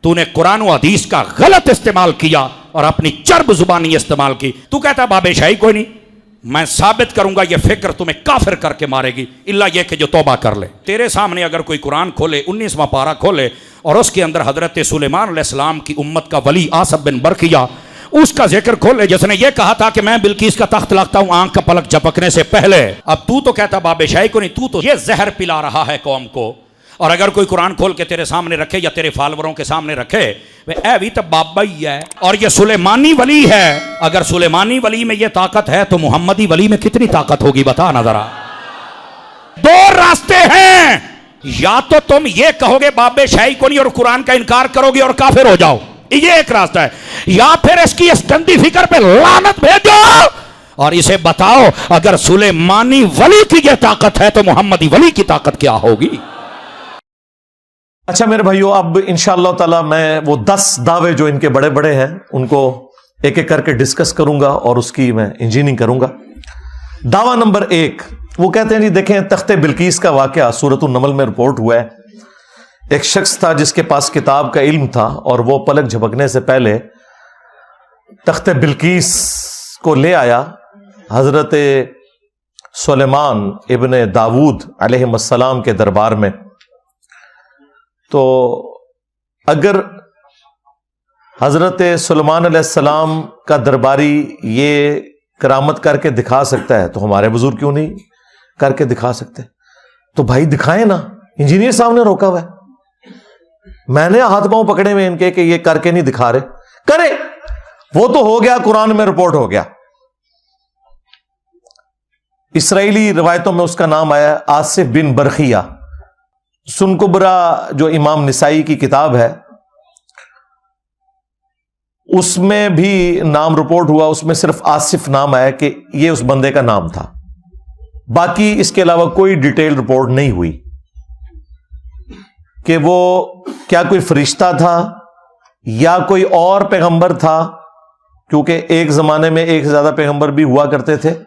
تو نے قرآن و حدیث کا غلط استعمال کیا اور اپنی چرب زبانی استعمال کی. تو کہتا باب شاہی کوئی نہیں, میں ثابت کروں گا یہ فکر تمہیں کافر کر کے مارے گی, اللہ یہ کہ جو توبہ کر لے. تیرے سامنے اگر کوئی قرآن کھولے 19واں پارہ کھولے اور اس کے اندر حضرت سلیمان علیہ السلام کی امت کا ولی آصف بن برقیہ اس کا ذکر کھولے جس نے یہ کہا تھا کہ میں بلقیس کا تخت لاتا ہوں آنکھ کا پلک جھپکنے سے پہلے, اب تو کہتا باب شاہی کو نہیں, تو یہ زہر پلا رہا ہے قوم کو. اور اگر کوئی قرآن کھول کے تیرے سامنے رکھے یا تیرے فالوروں کے سامنے رکھے اے بھی تو بابا ہی ہے اور یہ سلیمانی ولی ہے. اگر سلیمانی ولی میں یہ طاقت ہے تو محمدی ولی میں کتنی طاقت ہوگی بتا نا ذرا. دو راستے ہیں, یا تو تم یہ کہو گے باب شاہی کو نہیں اور قرآن کا انکار کرو گے اور کافر ہو جاؤ, یہ ایک راستہ ہے, یا پھر اس کی اس گندی فکر پہ لعنت بھیجو اور اسے بتاؤ اگر سلیمانی ولی کی یہ طاقت ہے تو محمدی ولی کی طاقت کیا ہوگی. اچھا میرے بھائیو, اب انشاءاللہ تعالی میں وہ 10 دعوے جو ان کے بڑے بڑے ہیں ان کو ایک ایک کر کے ڈسکس کروں گا اور اس کی میں انجینئرنگ کروں گا. دعویٰ نمبر 1, وہ کہتے ہیں جی دیکھیں تخت بلقیس کا واقعہ سورۃ النمل میں رپورٹ ہوا ہے. ایک شخص تھا جس کے پاس کتاب کا علم تھا اور وہ پلک جھپکنے سے پہلے تخت بلقیس کو لے آیا حضرت سلیمان ابن داود علیہ السلام کے دربار میں. تو اگر حضرت سلیمان علیہ السلام کا درباری یہ کرامت کر کے دکھا سکتا ہے تو ہمارے بزرگ کیوں نہیں کر کے دکھا سکتے؟ تو بھائی دکھائیں نا, انجینئر صاحب نے روکا ہوا ہے, میں نے ہاتھ پاؤں پکڑے ہوئے ان کے کہ یہ کر کے نہیں دکھا رہے, کرے. وہ تو ہو گیا, قرآن میں رپورٹ ہو گیا. اسرائیلی روایتوں میں اس کا نام آیا آصف بن برقیہ. سن کبرا جو امام نسائی کی کتاب ہے اس میں بھی نام رپورٹ ہوا, اس میں صرف آصف نام آیا کہ یہ اس بندے کا نام تھا, باقی اس کے علاوہ کوئی ڈیٹیل رپورٹ نہیں ہوئی کہ وہ کیا کوئی فرشتہ تھا یا کوئی اور پیغمبر تھا, کیونکہ ایک زمانے میں ایک سے زیادہ پیغمبر بھی ہوا کرتے تھے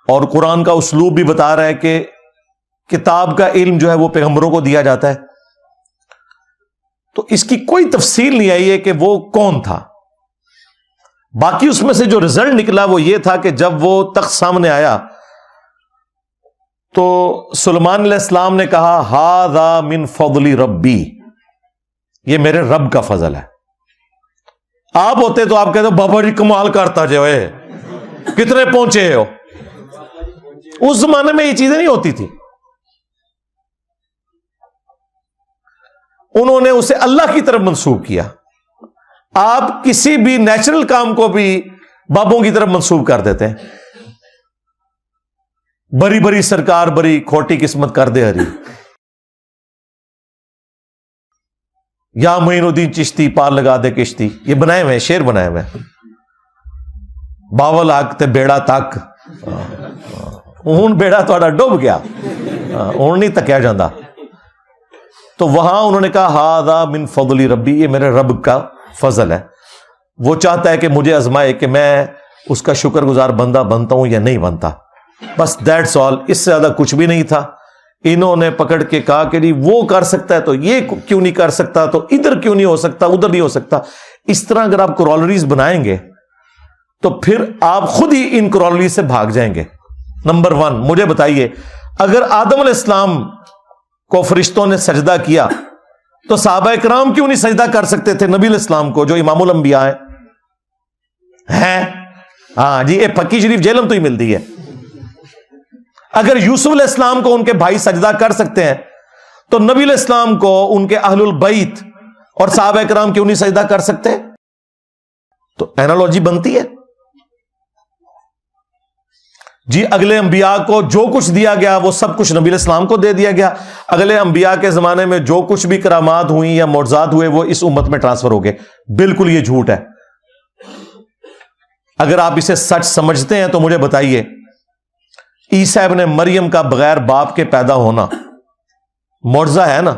اور قرآن کا اسلوب بھی بتا رہا ہے کہ کتاب کا علم جو ہے وہ پیغمبروں کو دیا جاتا ہے. تو اس کی کوئی تفصیل نہیں آئی ہے کہ وہ کون تھا. باقی اس میں سے جو رزلٹ نکلا وہ یہ تھا کہ جب وہ تخت سامنے آیا تو سلیمان علیہ السلام نے کہا ھذا من فضل ربی, یہ میرے رب کا فضل ہے. آپ ہوتے تو آپ کہتے بابا جی کمال کرتا جو ہے, کتنے پہنچے ہو. اس زمانے میں یہ چیزیں نہیں ہوتی تھی, انہوں نے اسے اللہ کی طرف منسوب کیا. آپ کسی بھی نیچرل کام کو بھی بابوں کی طرف منسوب کر دیتے ہیں. بری بری سرکار بری کھوٹی قسمت کر دے ہری, یا معین الدین چشتی پار لگا دے کشتی, یہ بنائے ہوئے شعر بنائے ہوئے. باول آگ تے بیڑا تک, ہوں بیڑا تھوڑا ڈوب گیا, ہوں نہیں تکیا جاندہ. تو وہاں انہوں نے کہا ھذا من فضل ربی, یہ میرے رب کا فضل ہے. وہ چاہتا ہے کہ مجھے آزمائے کہ میں اس کا شکر گزار بندہ بنتا ہوں یا نہیں بنتا, بس دیٹس آل. اس سے زیادہ کچھ بھی نہیں تھا. انہوں نے پکڑ کے کہا کہ نہیں وہ کر سکتا ہے تو یہ کیوں نہیں کر سکتا, تو ادھر کیوں نہیں ہو سکتا, ادھر نہیں ہو سکتا. اس طرح اگر آپ کرولریز بنائیں گے تو پھر آپ خود ہی ان کرولریز سے بھاگ جائیں گے. نمبر 1, مجھے بتائیے اگر آدم علیہ السلام کو فرشتوں نے سجدہ کیا تو صحابہ کرام کیوں نہیں سجدہ کر سکتے تھے نبی علیہ السلام کو جو امام الانبیاء ہیں؟ ہاں جی, یہ پکی شریف جیلم تو ہی ملتی ہے. اگر یوسف علیہ السلام کو ان کے بھائی سجدہ کر سکتے ہیں تو نبی علیہ السلام کو ان کے اہل البیت اور صحابہ کرام کیوں نہیں سجدہ کر سکتے؟ تو اینالوجی بنتی ہے. جی اگلے انبیاء کو جو کچھ دیا گیا وہ سب کچھ نبی علیہ السلام کو دے دیا گیا. اگلے انبیاء کے زمانے میں جو کچھ بھی کرامات ہوئی یا معجزات ہوئے وہ اس امت میں ٹرانسفر ہو گئے. بالکل یہ جھوٹ ہے. اگر آپ اسے سچ سمجھتے ہیں تو مجھے بتائیے عیسیٰ ابن مریم کا بغیر باپ کے پیدا ہونا معجزہ ہے نا,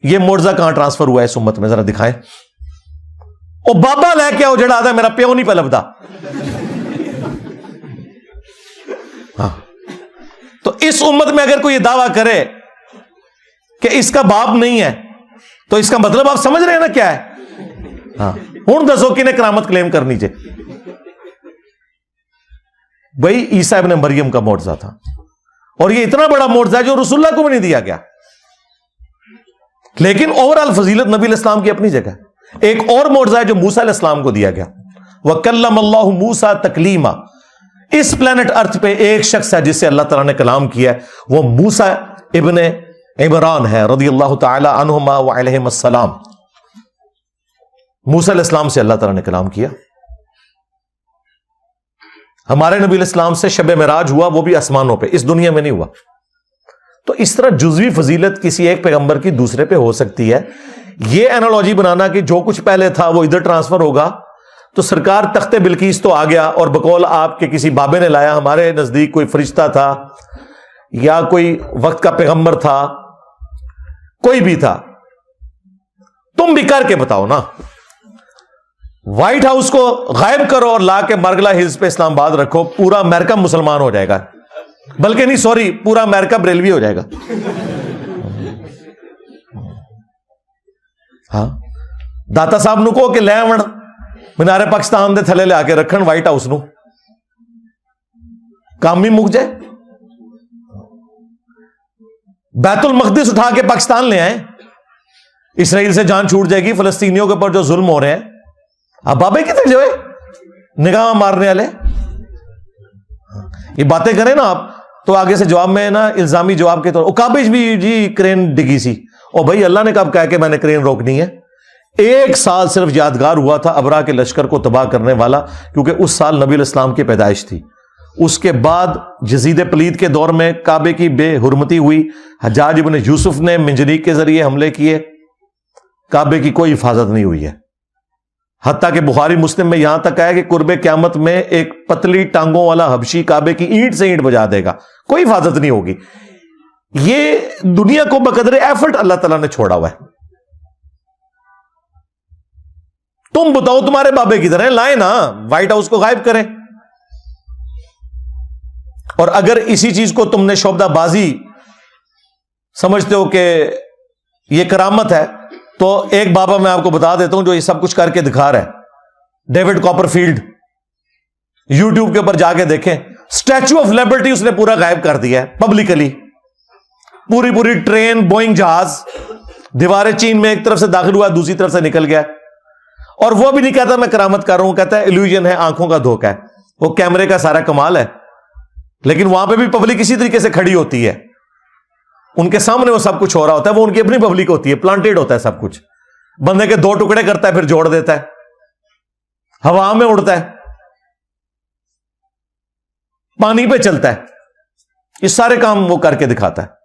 یہ معجزہ کہاں ٹرانسفر ہوا ہے اس امت میں؟ ذرا دکھائیں. او بابا لے کے آؤ جڑا آتا ہے میرا پیو نہیں پہ لبدا. ہاں تو اس امت میں اگر کوئی یہ دعویٰ کرے کہ اس کا باپ نہیں ہے تو اس کا مطلب آپ سمجھ رہے ہیں نا کیا ہے؟ ہاں ہوں دسو کہ کرامت کلیم کرنی چاہیے. بھائی عیسیٰ ابن مریم کا معجزہ تھا, اور یہ اتنا بڑا معجزہ ہے جو رسول اللہ کو بھی نہیں دیا گیا. لیکن اوور آل فضیلت نبی علیہ السلام کی اپنی جگہ. ایک اور معجزہ ہے جو موسیٰ علیہ السلام کو دیا گیا, وَكَلَّمَ اللَّهُ مُوسَىٰ تَكْلِيمًا. اس پلانٹ ارتھ پہ ایک شخص ہے جس سے اللہ تعالیٰ نے کلام کیا ہے, وہ موسیٰ ابن عمران ہے رضی اللہ تعالی عنہما وعلیہم السلام. موسیٰ علیہ السلام سے اللہ تعالیٰ نے کلام کیا. ہمارے نبی علیہ السلام سے شب معراج ہوا, وہ بھی آسمانوں پہ, اس دنیا میں نہیں ہوا. تو اس طرح جزوی فضیلت کسی ایک پیغمبر کی دوسرے پہ ہو سکتی ہے. یہ اینالوجی بنانا کہ جو کچھ پہلے تھا وہ ادھر ٹرانسفر ہوگا, تو سرکار تخت بلقیس تو آ گیا, اور بقول آپ کے کسی بابے نے لایا, ہمارے نزدیک کوئی فرشتہ تھا یا کوئی وقت کا پیغمبر تھا, کوئی بھی تھا, تم بھی کر کے بتاؤ نا. وائٹ ہاؤس کو غائب کرو اور لا کے مرگلا ہلز پہ اسلام آباد رکھو, پورا امریکہ مسلمان ہو جائے گا. بلکہ نہیں, سوری, پورا امریکہ بریلوی ہو جائے گا. ہاں داتا صاحب نو کہو کہ لے آون مینار پاکستان دے تھلے لے آ کے رکھن وائٹ ہاؤس نو, کام بھی مک جائے. بیت المقدس اٹھا کے پاکستان لے آئے, اسرائیل سے جان چھوٹ جائے گی. فلسطینیوں کے اوپر جو ظلم ہو رہے ہیں, اب بابے کتنے جو ہے نگاہ مارنے والے یہ باتیں کریں نا آپ, تو آگے سے جواب میں نا الزامی جواب کے طور کابج بھی جی کرین ڈگی سی, اور بھائی اللہ نے کب کہا کہ میں نے کرین روکنی ہے؟ 1 سال صرف یادگار ہوا تھا ابرا کے لشکر کو تباہ کرنے والا, کیونکہ اس سال نبی علیہ السلام کی پیدائش تھی. اس کے بعد یزید پلید کے دور میں کعبے کی بے حرمتی ہوئی, حجاج ابن یوسف نے منجنیق کے ذریعے حملے کیے, کعبے کی کوئی حفاظت نہیں ہوئی ہے. حتیٰ کہ بخاری مسلم میں یہاں تک آیا کہ قرب قیامت میں ایک پتلی ٹانگوں والا حبشی کعبے کی اینٹ سے اینٹ بجا دے گا, کوئی حفاظت نہیں ہوگی. یہ دنیا کو بقدر ایفرٹ اللہ تعالیٰ نے چھوڑا ہوا ہے. تم بتاؤ تمہارے بابے کی طرح لائیں نا, وائٹ ہاؤس کو غائب کریں. اور اگر اسی چیز کو تم نے شعبدہ بازی سمجھتے ہو کہ یہ کرامت ہے, تو ایک بابا میں آپ کو بتا دیتا ہوں جو یہ سب کچھ کر کے دکھا رہا ہے, ڈیوڈ کاپر فیلڈ. یوٹیوب کے اوپر جا کے دیکھیں, اسٹیچو آف لبرٹی اس نے پورا غائب کر دیا ہے پبلکلی. پوری ٹرین, بوئنگ جہاز دیوار چین میں ایک طرف سے داخل ہوا, دوسری طرف سے نکل گیا. اور وہ بھی نہیں کہتا میں کرامت کر رہا ہوں, کہتا ہے ایلیوژن ہے, آنکھوں کا دھوکہ ہے. وہ کیمرے کا سارا کمال ہے, لیکن وہاں پہ بھی پبلک اسی طریقے سے کھڑی ہوتی ہے, ان کے سامنے وہ سب کچھ ہو رہا ہوتا ہے. وہ ان کی اپنی پبلک ہوتی ہے, پلانٹیڈ ہوتا ہے سب کچھ. بندے کے 2 ٹکڑے کرتا ہے, پھر جوڑ دیتا ہے, ہوا میں اڑتا ہے, پانی پہ چلتا ہے, یہ سارے کام وہ کر کے دکھاتا ہے.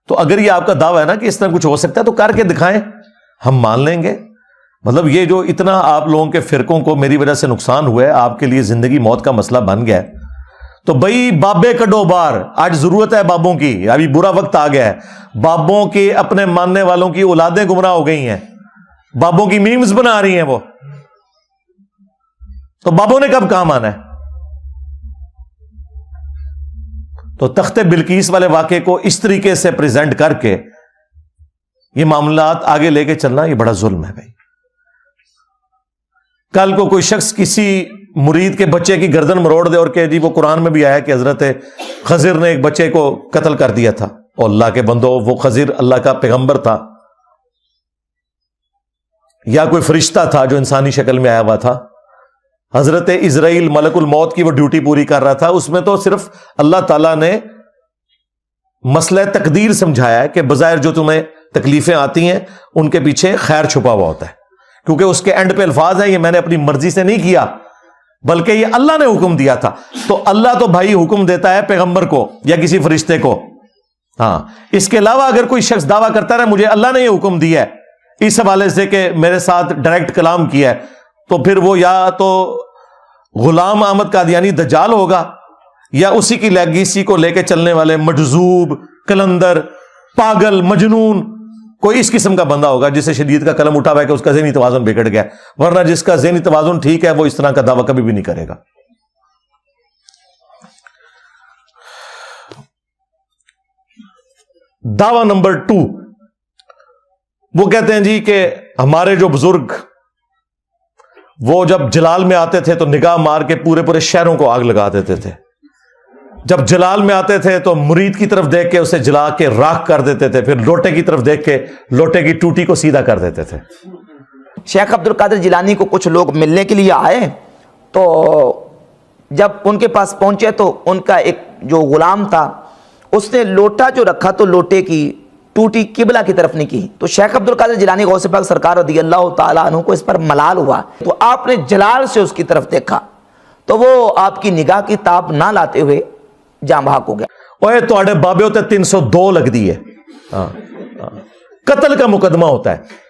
تو اگر یہ آپ کا دعویٰ ہے نا کہ اس طرح کچھ ہو سکتا ہے, تو کر کے دکھائیں, ہم مان لیں گے. مطلب یہ جو اتنا آپ لوگوں کے فرقوں کو میری وجہ سے نقصان ہوا ہے, آپ کے لیے زندگی موت کا مسئلہ بن گیا ہے, تو بھائی بابے کڈو بار. آج ضرورت ہے بابوں کی, ابھی برا وقت آ گیا ہے. بابوں کے اپنے ماننے والوں کی اولادیں گمراہ ہو گئی ہیں, بابوں کی میمز بنا رہی ہیں وہ, تو بابوں نے کب کام آنا ہے؟ تو تخت بلقیس والے واقعے کو اس طریقے سے پریزنٹ کر کے یہ معاملات آگے لے کے چلنا, یہ بڑا ظلم ہے بھائی. کل کو کوئی شخص کسی مرید کے بچے کی گردن مروڑ دے اور کہ جی وہ قرآن میں بھی آیا کہ حضرت خضر نے ایک بچے کو قتل کر دیا تھا, اور اللہ کے بندو وہ خضر اللہ کا پیغمبر تھا, یا کوئی فرشتہ تھا جو انسانی شکل میں آیا ہوا تھا. حضرت اسرائیل ملک الموت کی وہ ڈیوٹی پوری کر رہا تھا. اس میں تو صرف اللہ تعالیٰ نے مسئلہ تقدیر سمجھایا ہے کہ بظاہر جو تمہیں تکلیفیں آتی ہیں ان کے پیچھے خیر چھپا ہوا ہوتا ہے, کیونکہ اس کے اینڈ پہ الفاظ ہیں, یہ میں نے اپنی مرضی سے نہیں کیا بلکہ یہ اللہ نے حکم دیا تھا. تو اللہ تو بھائی حکم دیتا ہے پیغمبر کو یا کسی فرشتے کو. ہاں, اس کے علاوہ اگر کوئی شخص دعویٰ کرتا رہے مجھے اللہ نے یہ حکم دیا ہے اس حوالے سے کہ میرے ساتھ ڈائریکٹ کلام کیا ہے, تو پھر وہ یا تو غلام احمد قادیانی دجال ہوگا, یا اسی کی لیگیسی کو لے کے چلنے والے مجذوب, کلندر, پاگل, مجنون, کوئی اس قسم کا بندہ ہوگا جسے شدید کا قلم اٹھا ہوا ہے کہ اس کا ذہنی توازن بگڑ گیا. ورنہ جس کا ذہنی توازن ٹھیک ہے وہ اس طرح کا دعویٰ کبھی بھی نہیں کرے گا. دعویٰ نمبر 2, وہ کہتے ہیں جی کہ ہمارے جو بزرگ وہ جب جلال میں آتے تھے تو نگاہ مار کے پورے پورے شہروں کو آگ لگا دیتے تھے. جب جلال میں آتے تھے تو مرید کی طرف دیکھ کے اسے جلا کے راکھ کر دیتے تھے, پھر لوٹے کی طرف دیکھ کے لوٹے کی ٹوٹی کو سیدھا کر دیتے تھے. شیخ عبد القادر جیلانی کو کچھ لوگ ملنے کے لیے آئے, تو جب ان کے پاس پہنچے تو ان کا ایک جو غلام تھا اس نے لوٹا جو رکھا تو لوٹے کی ٹوٹی قبلہ کی طرف نہیں کی. تو شیخ عبد القادر جیلانی غوث پاک سرکار رضی اللہ تعالیٰ عنہ کو اس پر ملال ہوا, تو آپ نے جلال سے اس کی طرف دیکھا تو وہ آپ کی نگاہ کی تاب نہ لاتے ہوئے جاں بحق ہو گیا. اوے تواڈے بابے ہوتے 302 لگ دی ہے, قتل کا مقدمہ ہوتا ہے.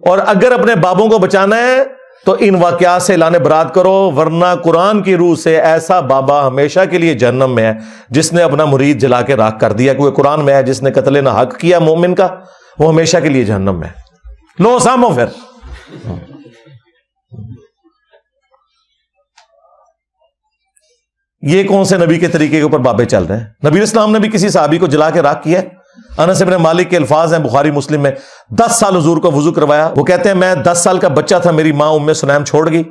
اور اگر اپنے بابوں کو بچانا ہے تو ان واقعات سے اعلان برات کرو, ورنہ قرآن کی روح سے ایسا بابا ہمیشہ کے لیے جہنم میں ہے جس نے اپنا مرید جلا کے راکھ کر دیا. کیونکہ قرآن میں ہے جس نے قتل نہ حق کیا مومن کا وہ ہمیشہ کے لیے جہنم میں ہے. لو سامو پھر یہ کون سے نبی کے طریقے کے اوپر بابے چل رہے ہیں؟ نبی اسلام نے بھی کسی صحابی کو جلا کے راکھ کیا ہے. انس بن مالک کے الفاظ ہیں بخاری مسلم میں, 10 سال حضور کو وضو کروایا. وہ کہتے ہیں میں 10 سال کا بچہ تھا, میری ماں ام سلیم چھوڑ گئی,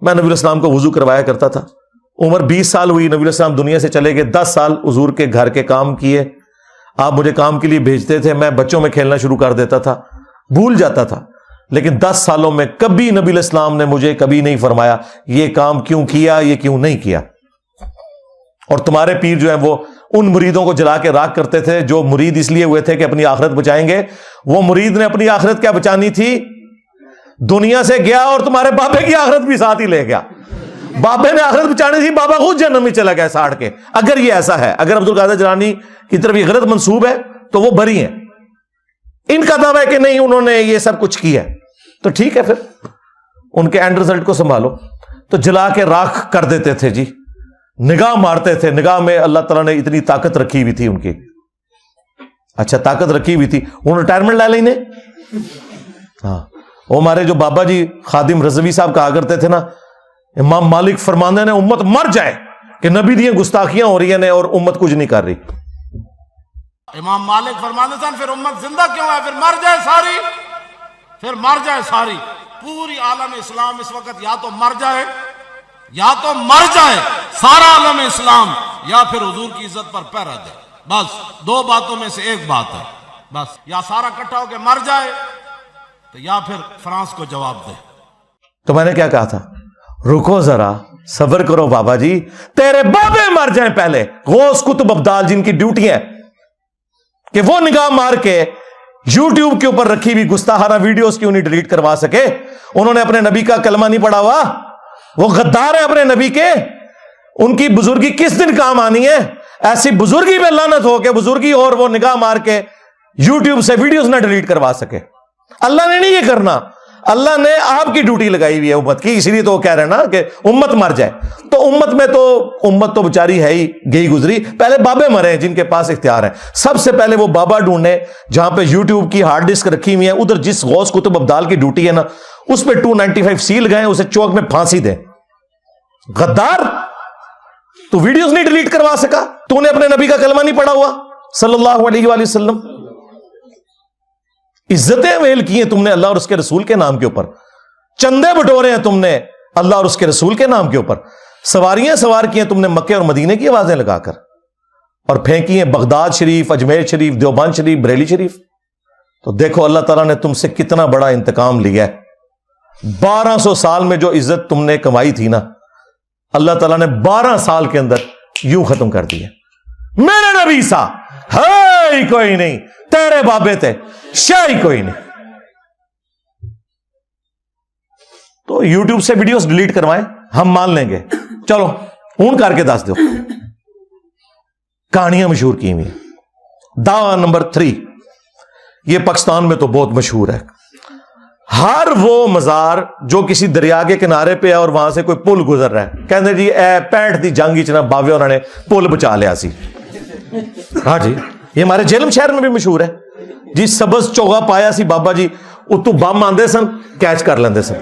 میں نبی اسلام کو وضو کروایا کرتا تھا. عمر 20 سال ہوئی, نبی اسلام دنیا سے چلے گئے. 10 سال حضور کے گھر کے کام کیے, آپ مجھے کام کے لیے بھیجتے تھے, میں بچوں میں کھیلنا شروع کر دیتا تھا, بھول جاتا تھا. لیکن 10 سالوں میں کبھی نبی اسلام نے مجھے کبھی نہیں فرمایا یہ کام کیوں کیا, یہ کیوں نہیں کیا. اور تمہارے پیر جو ہیں وہ ان مریدوں کو جلا کے راکھ کرتے تھے جو مرید اس لیے ہوئے تھے کہ اپنی آخرت بچائیں گے. وہ مرید نے اپنی آخرت کیا بچانی تھی, دنیا سے گیا اور تمہارے بابے کی آخرت بھی ساتھ ہی لے گیا. بابے نے آخرت بچانی تھی, بابا خود جہنم میں چلا گیا ساڑ کے. اگر یہ ایسا ہے, اگر عبد القادر جیلانی کی طرف یہ غلط منسوب ہے تو وہ بری ہیں. ان کا دعویٰ ہے کہ نہیں انہوں نے یہ سب کچھ کیا ہے, تو ٹھیک ہے, پھر ان کے اینڈ رزلٹ کو سنبھالو. تو جلا کے راکھ کر دیتے تھے جی, نگاہ مارتے تھے. نگاہ میں اللہ تعالیٰ نے اتنی طاقت رکھی ہوئی تھی ان کی. اچھا طاقت رکھی ہوئی تھی, انہوں نے ریٹائرمنٹ لے لی. ہاں, وہ ہمارے جو بابا جی خادم رضوی صاحب کہا کرتے تھے نا, امام مالک فرماندے نے امت مر جائے کہ نبی دی گستاخیاں ہو رہی ہیں اور امت کچھ نہیں کر رہی. امام مالک فرماندے تھے پھر امت زندہ کیوں ہے, پھر مر جائے ساری, پھر مر جائے ساری. پوری عالم اسلام اس وقت یا تو مر جائے, یا تو مر جائے سارا عالم اسلام, یا پھر حضور کی عزت پر پیر رہ جائے. بس 2 باتوں میں سے ایک بات ہے, بس یا سارا اکٹھا ہو کے مر جائے تو یا پھر فرانس کو جواب دے. تو میں نے کیا کہا تھا, رکو ذرا صبر کرو بابا جی, تیرے بابے مر جائیں پہلے. غوث کتب ابدال جن کی ڈیوٹی ہے کہ وہ نگاہ مار کے یوٹیوب کے اوپر رکھی ہوئی گستاخانہ ویڈیوز کیوں نہیں ڈیلیٹ کروا سکے. انہوں نے اپنے نبی کا کلمہ نہیں پڑھا ہوا, وہ غدار ہیں اپنے نبی کے. ان کی بزرگی کس دن کام آنی ہے؟ ایسی بزرگی پہ لعنت ہو کے بزرگی اور وہ نگاہ مار کے یوٹیوب سے ویڈیوز نہ ڈیلیٹ کروا سکے. اللہ نے نہیں یہ کرنا, اللہ نے آپ کی ڈیوٹی لگائی ہوئی ہے امت کی, اس لیے تو وہ کہہ رہے ہیں نا کہ امت مر جائے. تو امت میں تو امت تو بیچاری ہے ہی گئی گزری, پہلے بابے مرے ہیں جن کے پاس اختیار ہے. سب سے پہلے وہ بابا ڈھونڈے جہاں پہ یوٹیوب کی ہارڈ ڈسک رکھی ہوئی ہے, ادھر جس غوث کتب ابدال کی ڈیوٹی ہے نا اس پہ 295 سی لگائیں, اسے چوک میں پھانسی دیں. غدار, تو ویڈیوز نہیں ڈیلیٹ کروا سکا, تو نے اپنے نبی کا کلمہ نہیں پڑھا ہوا صلی اللہ علیہ وآلہ وسلم. عزتیں ویل کی ہیں تم نے اللہ اور اس کے رسول کے نام کے اوپر, چندے بٹورے ہیں تم نے اللہ اور اس کے رسول کے نام کے اوپر, سواریاں سوار کی ہیں تم نے مکے اور مدینے کی آوازیں لگا کر, اور پھینکی ہیں بغداد شریف, اجمیر شریف, دیوبند شریف, بریلی شریف. تو دیکھو اللہ تعالیٰ نے تم سے کتنا بڑا انتقام لیا ہے. 1200 سال میں جو عزت تم نے کمائی تھی نا, اللہ تعالیٰ نے 12 سال کے اندر یوں ختم کر دی ہے. میرے نبی سا ہے کوئی نہیں, تیرے بابے تھے شاہی کوئی نہیں. تو یوٹیوب سے ویڈیوز ڈیلیٹ کروائیں, ہم مان لیں گے. چلو اون کر کے دس دو. کہانیاں مشہور کی ہوئی. دعویٰ نمبر 3, یہ پاکستان میں تو بہت مشہور ہے. ہر وہ مزار جو کسی دریا کے کنارے پہ ہے اور وہاں سے کوئی پل گزر رہا ہے, کہتے جی اے 65 دی جنگ چنا باوے انہوں نے پل بچا لیا سی. ہاں جی, یہ ہمارے جیلم شہر میں بھی مشہور ہے جی. سبز چوگا پایا سی بابا جی, اتو بم آندے سن, کیچ کر لیندے سن.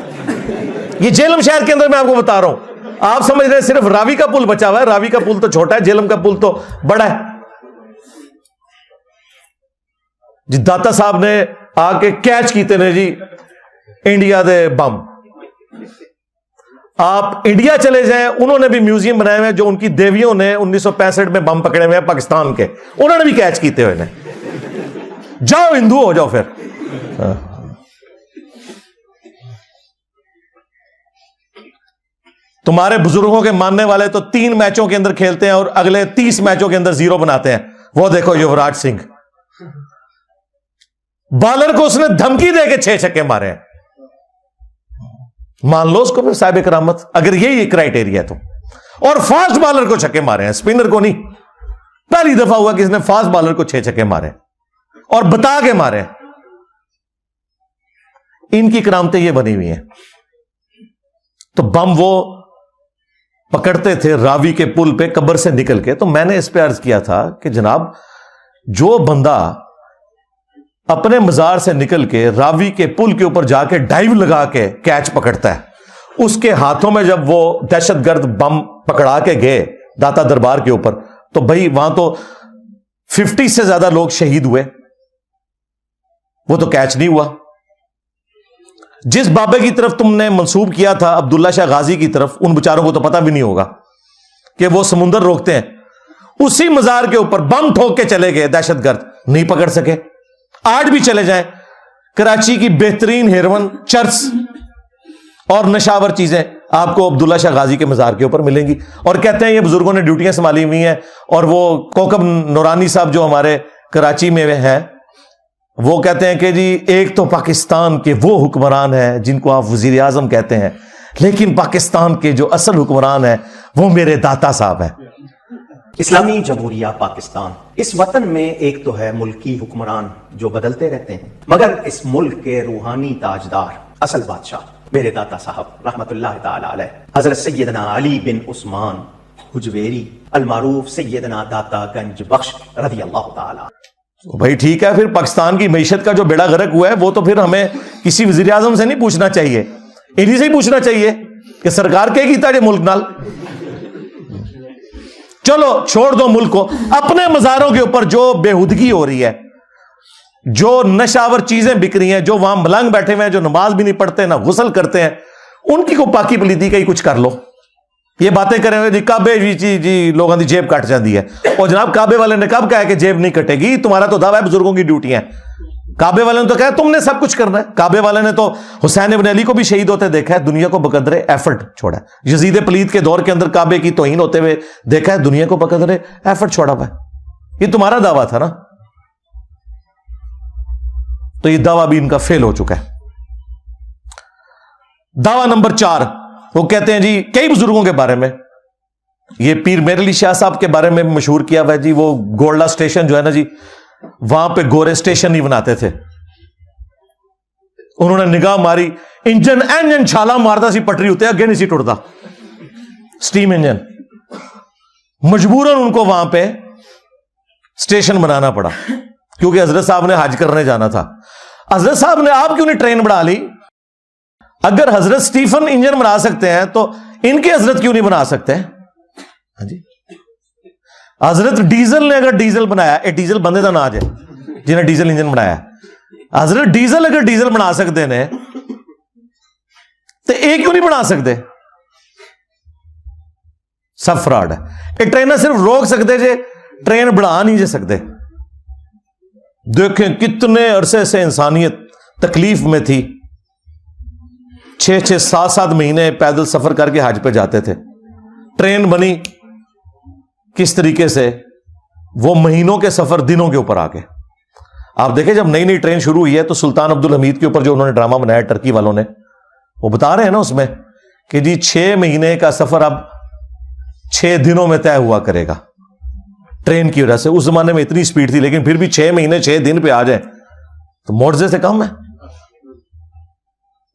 یہ جیلم شہر کے اندر میں آپ کو بتا رہا ہوں. آپ سمجھ رہے ہیں صرف راوی کا پل بچا ہوا ہے, راوی کا پل تو چھوٹا ہے, جیلم کا پل تو بڑا ہے. جی داتا صاحب نے آ کے کیچ کیتے نے جی انڈیا دے بم. آپ انڈیا چلے جائیں, انہوں نے بھی میوزیم بنائے ہوئے جو ان کی دیویوں نے 1965 میں بم پکڑے ہوئے ہیں پاکستان کے, انہوں نے بھی کیچ کیتے ہوئے نے. جاؤ ہندو ہو جاؤ پھر. تمہارے بزرگوں کے ماننے والے تو 3 میچوں کے اندر کھیلتے ہیں اور اگلے 30 میچوں کے اندر 0 بناتے ہیں. وہ دیکھو یوراج سنگھ, بالر کو اس نے دھمکی دے کے 6 چھکے مارے ہیں. مان لو اس کو پھر صاحب کرامت, اگر یہی کرائٹیریا ہے تو. اور فاسٹ بالر کو چھکے مارے ہیں, اسپنر کو نہیں. پہلی دفعہ ہوا کہ اس نے فاسٹ بالر کو 6 چھکے مارے اور بتا کے مارے. ان کی کرامتیں یہ بنی ہوئی ہیں. تو بم وہ پکڑتے تھے راوی کے پل پہ قبر سے نکل کے. تو میں نے اس پہ عرض کیا تھا کہ جناب, جو بندہ اپنے مزار سے نکل کے راوی کے پل کے اوپر جا کے ڈائیو لگا کے کیچ پکڑتا ہے, اس کے ہاتھوں میں جب وہ دہشت گرد بم پکڑا کے گئے داتا دربار کے اوپر, تو بھائی وہاں تو 50 سے زیادہ لوگ شہید ہوئے, وہ تو کیچ نہیں ہوا. جس بابے کی طرف تم نے منسوب کیا تھا عبداللہ شاہ غازی کی طرف, ان بیچاروں کو تو پتہ بھی نہیں ہوگا کہ وہ سمندر روکتے ہیں. اسی مزار کے اوپر بم ٹھوک کے چلے گئے دہشت گرد, نہیں پکڑ سکے. آج بھی چلے جائیں, کراچی کی بہترین ہیروئن, چرس اور نشاور چیزیں آپ کو عبداللہ شاہ غازی کے مزار کے اوپر ملیں گی. اور کہتے ہیں یہ بزرگوں نے ڈیوٹیاں سنبھالی ہوئی ہیں. اور وہ کوکب نورانی صاحب جو ہمارے کراچی میں ہیں, وہ کہتے ہیں کہ جی ایک تو پاکستان کے وہ حکمران ہیں جن کو آپ وزیر اعظم کہتے ہیں, لیکن پاکستان کے جو اصل حکمران ہیں وہ میرے داتا صاحب ہیں. اسلامی جمہوریہ پاکستان, اس وطن میں ایک تو ہے ملکی حکمران جو بدلتے رہتے ہیں, مگر اس ملک کے روحانی تاجدار اصل بادشاہ میرے داتا صاحب رحمت اللہ تعالی علیہ حضرت سیدنا علی بن عثمان حجویری المعروف سیدنا داتا گنج بخش رضی اللہ تعالی. بھائی ٹھیک ہے, پھر پاکستان کی معیشت کا جو بیڑا غرق ہوا ہے وہ تو پھر ہمیں کسی وزیر اعظم سے نہیں پوچھنا چاہیے, انہی سے ہی پوچھنا چاہیے کہ سرکار کیا کیتا ہے ملک نال. چلو چھوڑ دو ملک کو. اپنے مزاروں کے اوپر جو بےہودگی ہو رہی ہے, جو نشاور چیزیں بک رہی ہیں, جو وہاں ملنگ بیٹھے ہوئے ہیں, جو نماز بھی نہیں پڑھتے نہ غسل کرتے ہیں, ان کی کو پاکی پلیتی کا ہی کچھ کر لو. یہ باتیں کریں ہوئے جی کعبے جی لوگوں کی جیب کٹ جاتی ہے. اور جناب کعبے والے نے کب کہا کہ جیب نہیں کٹے گی؟ تمہارا تو دعویٰ ہے بزرگوں کی ڈیوٹی ہیں. کعبے والے نے تو کہا تم نے سب کچھ کرنا ہے. کعبے والے نے تو حسین ابن علی کو بھی شہید ہوتے دیکھا ہے, دنیا کو بقدر ایفرٹ چھوڑا ہے. یزید پلید کے دور کے اندر کعبے کی توہین ہوتے ہوئے دیکھا ہے, دنیا کو بقدر ایفرٹ چھوڑا ہوا ہے. یہ تمہارا دعویٰ تھا نا, تو یہ دعویٰ بھی ان کا فیل ہو چکا ہے. دعویٰ نمبر 4, وہ کہتے ہیں جی کئی بزرگوں کے بارے میں, یہ پیر میر علی شاہ صاحب کے بارے میں مشہور کیا ہوا ہے جی, وہ گولڈا اسٹیشن جو ہے نا جی, وہاں پہ گورے اسٹیشن نہیں بناتے تھے. انہوں نے نگاہ ماری, انجن چھالا مارتا سی پٹری ہوتے اگے نہیں سی ٹوٹتا, سٹیم انجن. مجبوراً ان کو وہاں پہ اسٹیشن بنانا پڑا, کیونکہ حضرت صاحب نے حج کرنے جانا تھا. حضرت صاحب نے آپ کیوں نہیں ٹرین بنا لی؟ اگر حضرت سٹیفن انجن بنا سکتے ہیں تو ان کے حضرت کیوں نہیں بنا سکتے؟ ہاں جی, حضرت ڈیزل نے اگر ڈیزل بنایا, ڈیزل بندے کا ناج ہے جنہیں ڈیزل انجن بنایا, حضرت ڈیزل اگر ڈیزل بنا سکتے ہیں تو ایک کیوں نہیں بنا سکتے؟ سب فراڈ ہے. یہ ٹرین صرف روک سکتے جے, ٹرین بڑھا نہیں جے سکتے. دیکھیں کتنے عرصے سے انسانیت تکلیف میں تھی, 6 7 مہینے پیدل سفر کر کے حج پہ جاتے تھے. ٹرین بنی کس طریقے سے, وہ مہینوں کے سفر دنوں کے اوپر آ گئے. آپ دیکھیں جب نئی ٹرین شروع ہوئی ہے تو سلطان عبد الحمید کے اوپر جو انہوں نے ڈرامہ بنایا ٹرکی والوں نے, وہ بتا رہے ہیں نا اس میں کہ جی 6 مہینے کا سفر اب 6 دنوں میں طے ہوا کرے گا ٹرین کی وجہ سے. اس زمانے میں اتنی سپیڈ تھی, لیکن پھر بھی 6 مہینے 6 دن پہ آ جائیں تو معجزے سے کم ہے.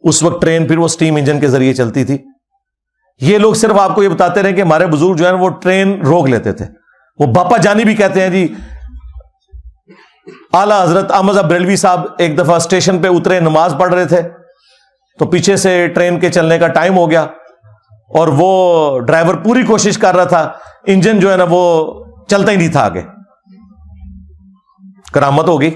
اس وقت ٹرین پھر وہ سٹیم انجن کے ذریعے چلتی تھی. یہ لوگ صرف آپ کو یہ بتاتے رہے کہ ہمارے بزرگ جو ہے وہ ٹرین روک لیتے تھے. وہ باپا جانی بھی کہتے ہیں جی, اعلیٰ حضرت احمد صاحب بریلوی صاحب ایک دفعہ اسٹیشن پہ اترے, نماز پڑھ رہے تھے, تو پیچھے سے ٹرین کے چلنے کا ٹائم ہو گیا اور وہ ڈرائیور پوری کوشش کر رہا تھا, انجن جو ہے نا وہ چلتا ہی نہیں تھا آگے. کرامت ہو گئی.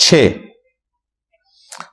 6,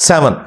7,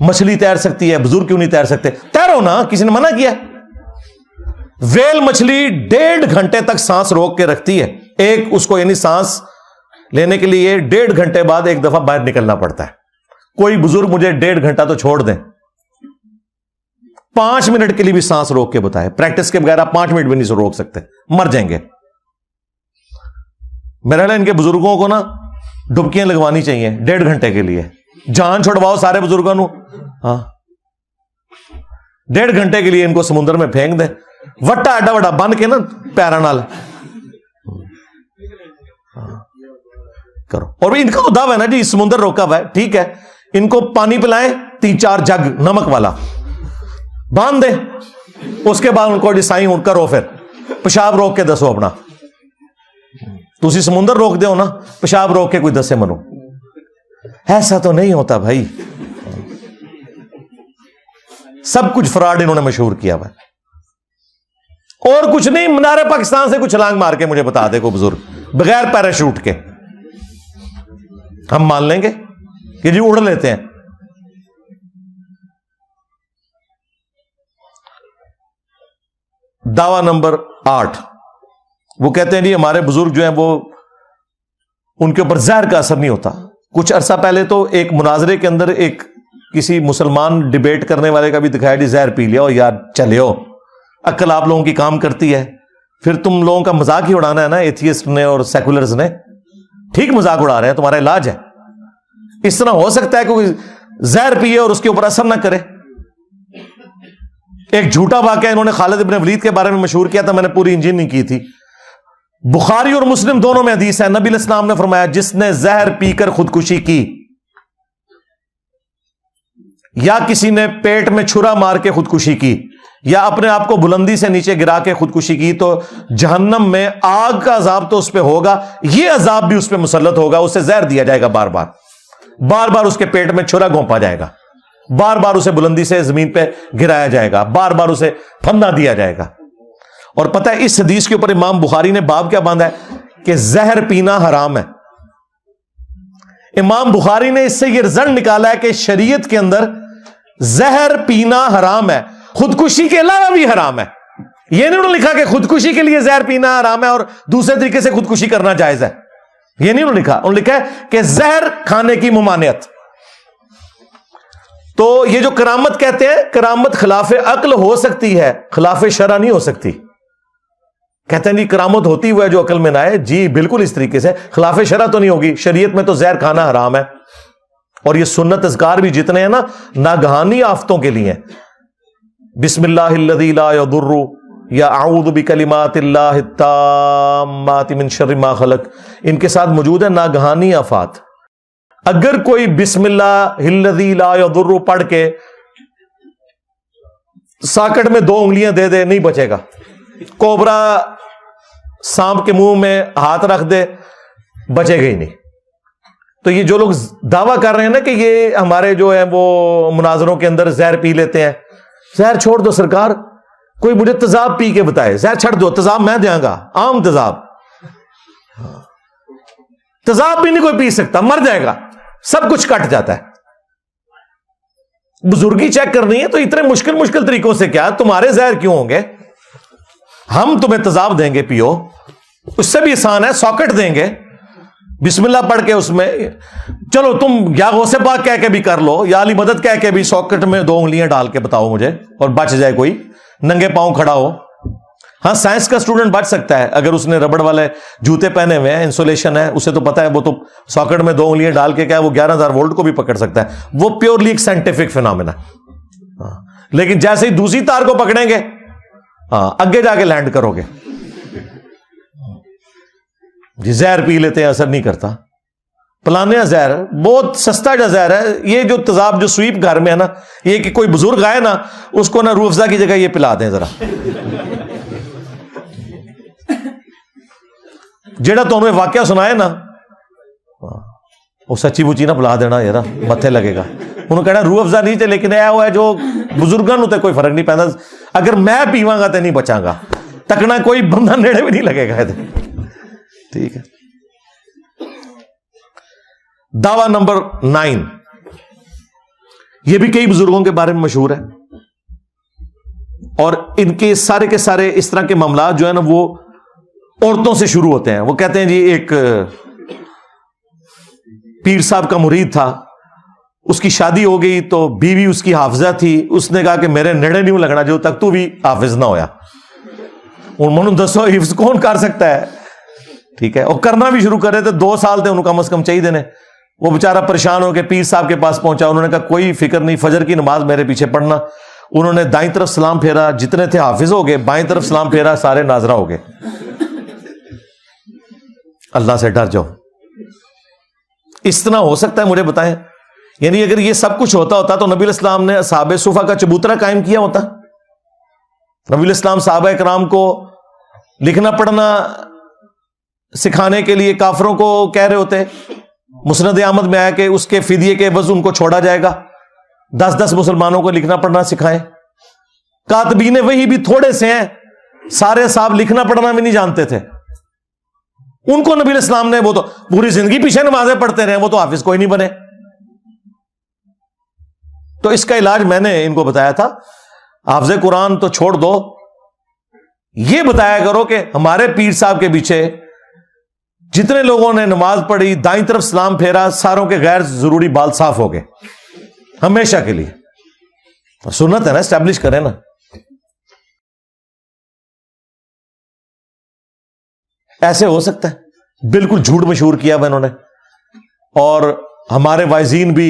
مچھلی تیر سکتی ہے, بزرگ کیوں نہیں تیر سکتے؟ تیرو نا, کسی نے منع کیا؟ ویل مچھلی 1.5 گھنٹے تک سانس روک کے رکھتی ہے, ایک اس کو یعنی سانس لینے کے لیے 1.5 گھنٹے بعد ایک دفعہ باہر نکلنا پڑتا ہے. کوئی بزرگ مجھے 1.5 گھنٹہ تو چھوڑ دیں, 5 منٹ کے لیے بھی سانس روک کے بتائے, پریکٹس کے بغیر آپ 5 منٹ بھی نہیں روک سکتے, مر جائیں گے. میرا ان کے بزرگوں کو نا ڈبکیاں لگوانی چاہیے 1.5 گھنٹے کے لیے, جان چھڑواؤ سارے بزرگوں کو. ہاں 1.5 گھنٹے کے لیے ان کو سمندر میں پھینک دیں, وٹا ایڈا وڈا بن کے نا پیرا نال کرو. اور ان کا دعویٰ ہے نا جی سمندر روکا ہوا ہے, ٹھیک ہے, ان کو پانی پلائیں 3-4 جگ نمک والا باندھ دیں, اس کے بعد ان کو ڈسائن اٹھ کرو, پھر پیشاب روک کے دسو اپنا. تسی سمندر روک دو نا, پیشاب روک کے کوئی دسے منو. ایسا تو نہیں ہوتا بھائی, سب کچھ فراڈ انہوں نے مشہور کیا ہوا ہے. اور کچھ نہیں, مینار پاکستان سے کچھ چھلانگ مار کے مجھے بتا دے کوئی بزرگ بغیر پیراشوٹ کے, ہم مان لیں گے کہ جی اڑ لیتے ہیں. دعویٰ نمبر 8, وہ کہتے ہیں جی ہمارے بزرگ جو ہیں وہ ان کے اوپر زہر کا اثر نہیں ہوتا. کچھ عرصہ پہلے تو ایک مناظرے کے اندر ایک کسی مسلمان ڈیبیٹ کرنے والے کا بھی دکھایا جی زہر پی لیا, یار چلے ہو, عقل آپ لوگوں کی کام کرتی ہے, پھر تم لوگوں کا مذاق ہی اڑانا ہے نا ایتھیسٹ نے اور سیکولرز نے. ٹھیک مذاق اڑا رہے ہیں, تمہارا علاج ہے. اس طرح ہو سکتا ہے کہ کوئی زہر پیے اور اس کے اوپر اثر نہ کرے. ایک جھوٹا واقعہ انہوں نے خالد ابن ولید کے بارے میں مشہور کیا تھا, میں نے پوری انجین نہیں کی تھی. بخاری اور مسلم دونوں میں حدیث ہے, نبی علیہ السلام نے فرمایا جس نے زہر پی کر خودکشی کی یا کسی نے پیٹ میں چھرا مار کے خودکشی کی یا اپنے آپ کو بلندی سے نیچے گرا کے خودکشی کی, تو جہنم میں آگ کا عذاب تو اس پہ ہوگا, یہ عذاب بھی اس پہ مسلط ہوگا. اسے زہر دیا جائے گا, بار بار اس کے پیٹ میں چھرا گھونپا جائے گا, بار بار اسے بلندی سے زمین پہ گرایا جائے گا, بار بار اسے پھندا دیا جائے گا. اور پتہ ہے اس حدیث کے اوپر امام بخاری نے باب کیا باندھا ہے کہ زہر پینا حرام ہے. امام بخاری نے اس سے یہ رزلٹ نکالا ہے کہ شریعت کے اندر زہر پینا حرام ہے, خودکشی کے علاوہ بھی حرام ہے. یہ نہیں انہوں نے لکھا کہ خودکشی کے لیے زہر پینا حرام ہے اور دوسرے طریقے سے خودکشی کرنا جائز ہے, یہ نہیں انہوں نے لکھا. انہوں نے لکھا ہے کہ زہر کھانے کی ممانعت. تو یہ جو کرامت کہتے ہیں, کرامت خلاف عقل ہو سکتی ہے, خلاف شرع نہیں ہو سکتی. کہتے ہیں جی کرامت ہوتی ہوا ہے جو عقل میں نہ آئے, جی بالکل اس طریقے سے, خلاف شرع تو نہیں ہوگی. شریعت میں تو زہر کھانا حرام ہے, اور یہ سنت اذکار بھی جتنے ہیں نا ناگہانی آفتوں کے لیے, بسم اللہ الذی لا یضر یا اعوذ بکلمات اللہ التامات من شر ما خلق, ان کے ساتھ موجود ہے ناگہانی آفات. اگر کوئی بسم اللہ الذی لا یضر پڑھ کے ساکٹ میں 2 انگلیاں دے دے, نہیں بچے گا. کوبرا سانپ کے منہ میں ہاتھ رکھ دے, بچے گا ہی نہیں. تو یہ جو لوگ دعویٰ کر رہے ہیں نا کہ یہ ہمارے جو ہیں وہ مناظروں کے اندر زہر پی لیتے ہیں, زہر چھوڑ دو سرکار, کوئی مجھے تیزاب پی کے بتائے, زہر چھڑ دو, تیزاب میں دیں گا, عام تیزاب, تیزاب بھی نہیں کوئی پی سکتا, مر جائے گا, سب کچھ کٹ جاتا ہے. بزرگی چیک کرنی ہے تو اتنے مشکل طریقوں سے کیا, تمہارے زہر کیوں ہوں گے, ہم تمہیں تیزاب دیں گے پیو, اس سے بھی آسان ہے, ساکٹ دیں گے, بسم اللہ پڑھ کے اس میں, چلو تم یا غوث پاک کہہ کے بھی کر لو, یا علی مدد کہہ کے بھی ساکٹ میں 2 انگلیاں ڈال کے بتاؤ مجھے, اور بچ جائے کوئی, ننگے پاؤں کھڑا ہو. ہاں سائنس کا اسٹوڈنٹ بچ سکتا ہے اگر اس نے ربڑ والے جوتے پہنے ہوئے ہیں, انسولیشن ہے, اسے تو پتا ہے, وہ تو ساکٹ میں 2 انگلیاں ڈال کے کیا وہ 11,000 وولٹ کو بھی پکڑ سکتا ہے. وہ پیورلی ایک سائنٹیفک فینومینا. لیکن جیسے ہی دوسری تار کو پکڑیں گے, اگے جا کے لینڈ کرو گے. جی زہر پی لیتے ہیں, اثر نہیں کرتا. پلانے زہر بہت سستا جا زہر ہے. یہ جو تیزاب جو سویپ گھر میں ہے نا, یہ کہ کوئی بزرگ آئے نا, اس کو نا روح افزا کی جگہ یہ پلا دیں ذرا. جیڑا تو انہوں نے واقعہ سنائے نا, وہ سچی بچی نہ پلا دینا یار, متھے لگے گا. انہوں کہنا روح افزا نہیں تھے, لیکن یہ ہوا ہے جو بزرگوں تے کوئی فرق نہیں پہنتا. اگر میں پیواں گا تو نہیں بچاں گا, تکنا کوئی بندہ نیڑے بھی نہیں لگے گا. ٹھیک ہے. دعویٰ نمبر 9, یہ بھی کئی بزرگوں کے بارے میں مشہور ہے. اور ان کے سارے اس طرح کے معاملات جو ہے نا وہ عورتوں سے شروع ہوتے ہیں. وہ کہتے ہیں جی ایک پیر صاحب کا مرید تھا, اس کی شادی ہو گئی تو بیوی اس کی حافظہ تھی, اس نے کہا کہ میرے نیڑے نہیں لگنا جو تک تو بھی حافظ نہ ہویا. اور منو دسو حفظ کون کر سکتا ہے, ٹھیک ہے, اور کرنا بھی شروع کر رہے تھے, 2 سال تھے انہوں کم از کم چاہیے دینے. وہ بیچارہ پریشان ہو کے پیر صاحب کے پاس پہنچا, انہوں نے کہا کوئی فکر نہیں, فجر کی نماز میرے پیچھے پڑھنا. انہوں نے دائیں طرف سلام پھیرا, جتنے تھے حافظ ہو گئے, بائیں طرف سلام پھیرا, سارے ناظرہ ہو گئے. اللہ سے ڈر جاؤ. اس طرح ہو سکتا ہے مجھے بتائیں؟ یعنی اگر یہ سب کچھ ہوتا تو نبی علیہ السلام نے اصحاب صفا کا چبوترا قائم کیا ہوتا. نبی علیہ السلام صحابہ کرام کو لکھنا پڑھنا سکھانے کے لیے کافروں کو کہہ رہے ہوتے. مسند احمد میں آیا کہ اس کے فدیے کے عوض ان کو چھوڑا جائے گا, 10 مسلمانوں کو لکھنا پڑھنا سکھائیں. کاتبین وہی بھی تھوڑے سے ہیں, سارے صاحب لکھنا پڑھنا بھی نہیں جانتے تھے. ان کو نبی علیہ السلام نے, وہ تو پوری زندگی پیچھے نمازیں پڑھتے رہے, وہ تو حافظ کوئی نہیں بنے. تو اس کا علاج میں نے ان کو بتایا تھا, حافظ قرآن تو چھوڑ دو, یہ بتایا کرو کہ ہمارے پیر صاحب کے پیچھے جتنے لوگوں نے نماز پڑھی, دائیں طرف سلام پھیرا, ساروں کے غیر ضروری بال صاف ہو گئے ہمیشہ کے لیے. سنت ہے نا, اسٹیبلش کریں نا. ایسے ہو سکتا ہے؟ بالکل جھوٹ مشہور کیا ہوا انہوں نے. اور ہمارے وائزین بھی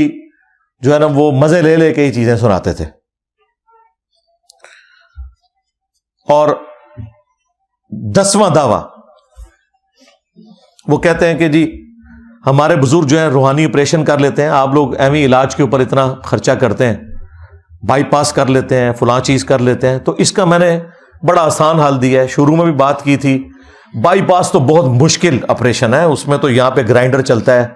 جو ہے نا وہ مزے لے لے کے یہ چیزیں سناتے تھے. اور 10واں دعویٰ وہ کہتے ہیں کہ جی ہمارے بزرگ جو ہیں روحانی آپریشن کر لیتے ہیں, آپ لوگ ایویں علاج کے اوپر اتنا خرچہ کرتے ہیں, بائی پاس کر لیتے ہیں, فلاں چیز کر لیتے ہیں. تو اس کا میں نے بڑا آسان حل دیا ہے. شروع میں بھی بات کی تھی, بائی پاس تو بہت مشکل آپریشن ہے, اس میں تو یہاں پہ گرائنڈر چلتا ہے,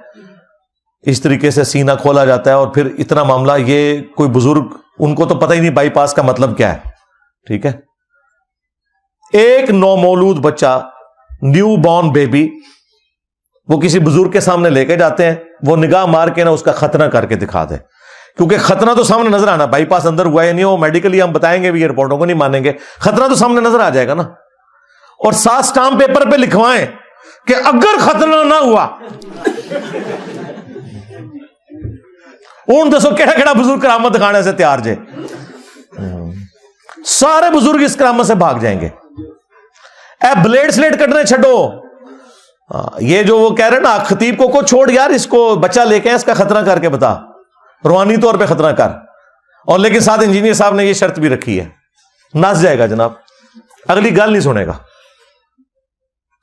اس طریقے سے سینہ کھولا جاتا ہے, اور پھر اتنا معاملہ. یہ کوئی بزرگ ان کو تو پتہ ہی نہیں بائی پاس کا مطلب کیا ہے, ٹھیک ہے. ایک نومولود بچہ, نیو بورن بیبی, وہ کسی بزرگ کے سامنے لے کے جاتے ہیں, وہ نگاہ مار کے نا اس کا ختنہ کر کے دکھا دے, کیونکہ ختنہ تو سامنے نظر آنا, بائی پاس اندر ہوا ہے نہیں, وہ میڈیکلی ہم بتائیں گے بھی, رپورٹوں کو نہیں مانیں گے, ختنہ تو سامنے نظر آ جائے گا نا. اور ساتھ اسٹامپ پیپر پہ لکھوائیں کہ اگر ختنہ نہ ہوا, اون دسو کہڑا کہڑا بزرگ کرامت دکھانے سے تیار جے. سارے بزرگ اس کرامت سے بھاگ جائیں گے. اے بلیڈ سلیٹ کٹنے چھڈو, یہ جو وہ کہہ رہے نا خطیب کو چھوڑ یار, اس کو بچہ لے کے اس کا ختنہ کر کے بتا, روحانی طور پہ ختنہ کر. اور لیکن ساتھ انجینئر صاحب نے یہ شرط بھی رکھی ہے, نس جائے گا جناب, اگلی گل نہیں سنے گا.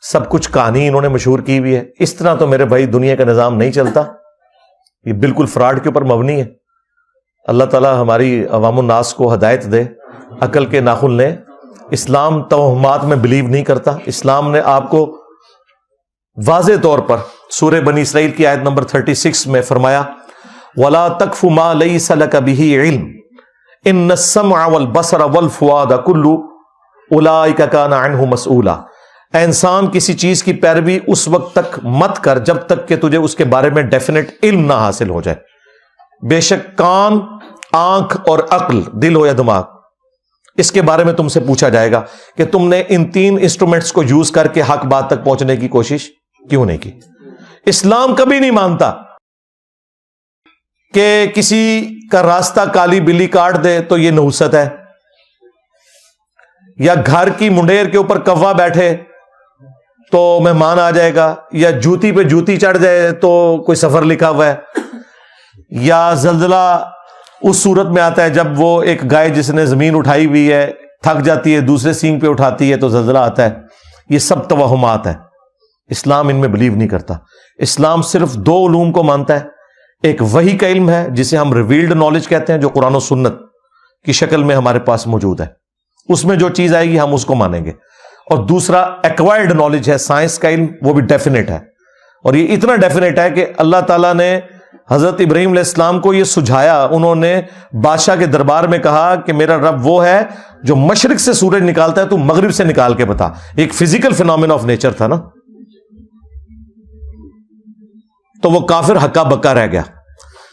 سب کچھ کہانی انہوں نے مشہور کی ہوئی ہے. اس طرح تو میرے بھائی دنیا کا نظام نہیں چلتا, یہ بالکل فراڈ کے اوپر مبنی ہے. اللہ تعالی ہماری عوام الناس کو ہدایت دے, عقل کے ناخن لیں. اسلام توہمات میں بلیو نہیں کرتا. اسلام نے آپ کو واضح طور پر سورہ بنی اسرائیل کی آیت نمبر 36 میں فرمایا, وَلَا تَقْفُ مَا لَيْسَ لَكَ بِهِ عِلْمٌ إِنَّ السَّمْعَ وَالْبَصَرَ وَالْفُؤَادَ كُلُّ أُولَٰئِكَ كَانَ عَنْهُ مَسْئُولًا. اے انسان, کسی چیز کی پیروی اس وقت تک مت کر جب تک کہ تجھے اس کے بارے میں ڈیفینیٹ علم نہ حاصل ہو جائے. بے شک کان, آنکھ اور عقل, دل ہو یا دماغ, اس کے بارے میں تم سے پوچھا جائے گا کہ تم نے ان 3 انسٹرومنٹس کو یوز کر کے حق بات تک پہنچنے کی کوشش کیوں نہیں کی. اسلام کبھی نہیں مانتا کہ کسی کا راستہ کالی بلی کاٹ دے تو یہ نحوست ہے, یا گھر کی منڈیر کے اوپر کوا بیٹھے تو مہمان آ جائے گا, یا جوتی پہ جوتی چڑھ جائے تو کوئی سفر لکھا ہوا ہے, یا زلزلہ اس صورت میں آتا ہے جب وہ ایک گائے جس نے زمین اٹھائی ہوئی ہے تھک جاتی ہے, دوسرے سینگ پہ اٹھاتی ہے تو زلزلہ آتا ہے. یہ سب توہمات ہیں, اسلام ان میں بلیو نہیں کرتا. اسلام صرف 2 علوم کو مانتا ہے. ایک وحی کا علم ہے جسے ہم ریویلڈ نالج کہتے ہیں, جو قرآن و سنت کی شکل میں ہمارے پاس موجود ہے, اس میں جو چیز آئے گی ہم اس کو مانیں گے. اور دوسرا ایکوائرڈ نالج ہے, سائنس کا علم, وہ بھی ڈیفینیٹ ہے. اور یہ اتنا ڈیفینیٹ ہے کہ اللہ تعالیٰ نے حضرت ابراہیم علیہ السلام کو یہ سجھایا, انہوں نے بادشاہ کے دربار میں کہا کہ میرا رب وہ ہے جو مشرق سے سورج نکالتا ہے, تو مغرب سے نکال کے بتا. ایک فزیکل فینومین آف نیچر تھا نا. تو وہ کافر ہکا بکا رہ گیا.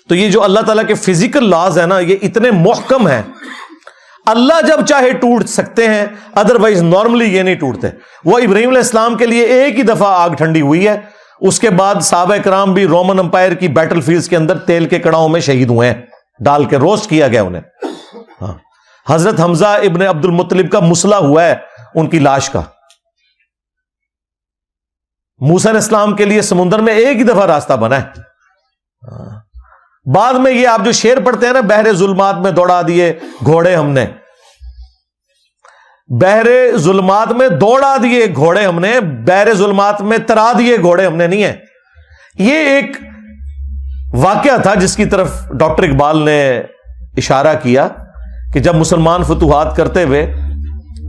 تو یہ جو اللہ تعالیٰ کے فزیکل لاز ہیں نا، یہ اتنے محکم ہیں، اللہ جب چاہے ٹوٹ سکتے ہیں، ادروائز نارملی یہ نہیں ٹوٹتے۔ وہ ابراہیم علیہ السلام کے لیے ایک ہی دفعہ آگ ٹھنڈی ہوئی ہے، اس کے بعد صحابہ کرام بھی رومن امپائر کی بیٹل فیلڈز کے اندر تیل کے کڑاؤں میں شہید ہوئے ہیں، ڈال کے روسٹ کیا گیا انہیں۔ ہاں، حضرت حمزہ ابن عبد المطلب کا مسئلہ ہوا ہے ان کی لاش کا۔ موسیٰ علیہ السلام کے لیے سمندر میں ایک ہی دفعہ راستہ بنا ہے۔ بعد میں یہ آپ جو شعر پڑھتے ہیں نا، بحر ظلمات میں دوڑا دیے گھوڑے ہم نے، بحر ظلمات میں دوڑا دیے گھوڑے ہم نے، بحر ظلمات میں ترا دیے گھوڑے ہم نے نہیں ہے۔ یہ ایک واقعہ تھا جس کی طرف ڈاکٹر اقبال نے اشارہ کیا کہ جب مسلمان فتوحات کرتے ہوئے